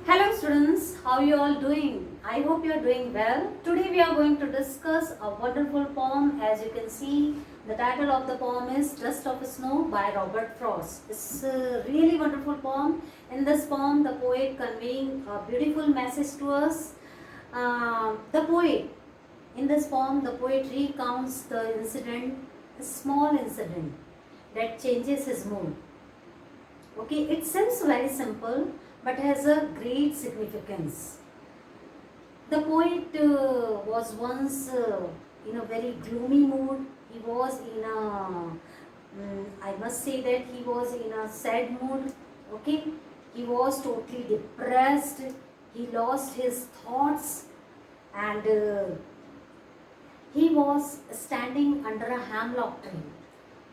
Hello students, how you all doing? I hope you are doing well. Today we are going to discuss a wonderful poem. As you can see, the title of the poem is Dust of Snow by Robert Frost. It's a really wonderful poem. In this poem, the poet conveying a beautiful message to us. In this poem, the poet recounts the incident, a small incident that changes his mood. Okay, it seems very simple but has a great significance. The poet was once in a very gloomy mood. He was in a, I must say that he was in a sad mood. Okay, he was totally depressed. He lost his thoughts and he was standing under a hemlock tree.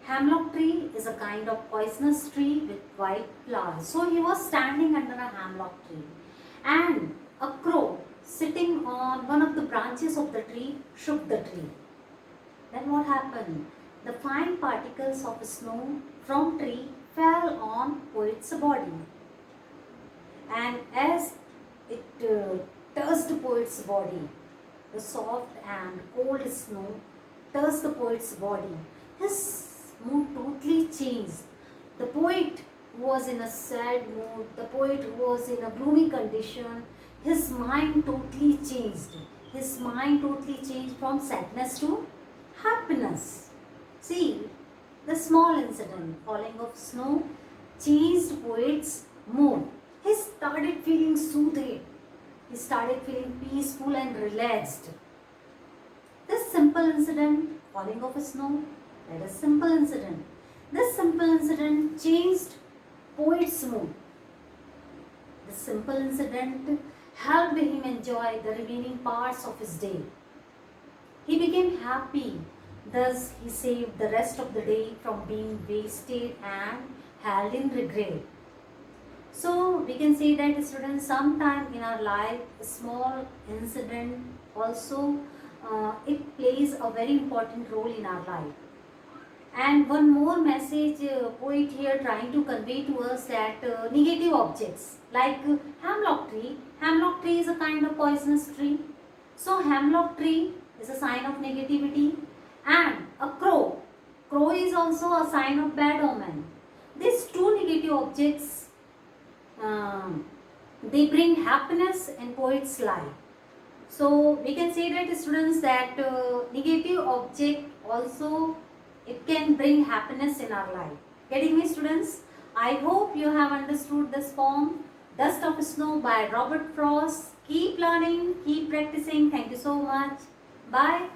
Hemlock tree is a kind of poisonous tree with white flowers. So he was standing under a hemlock tree and a crow sitting on one of the branches of the tree shook the tree. Then what happened? The fine particles of snow from tree fell on poet's body. And as it touched the poet's body, the soft and cold snow touched the poet's body. His mood totally changed. The poet was in a sad mood, the poet was in a gloomy condition. His mind totally changed. His mind totally changed from sadness to happiness. See, the small incident, falling of snow, changed poet's mood. He started feeling soothed. He started feeling peaceful and relaxed. This simple incident, falling of snow, that is simple incident. This simple incident changed poet's mood. This simple incident helped him enjoy the remaining parts of his day. He became happy. Thus, he saved the rest of the day from being wasted and held in regret. So, we can say that students, sometime in our life, a small incident also it plays a very important role in our life. And one more message poet here trying to convey to us that negative objects like hemlock tree is a kind of poisonous tree. So hemlock tree is a sign of negativity, and a crow is also a sign of bad omen. These two negative objects they bring happiness in poet's life. So we can say that students that negative object also it can bring happiness in our life. Getting me students? I hope you have understood this poem Dust of Snow by Robert Frost. Keep learning, keep practicing. Thank you so much. Bye.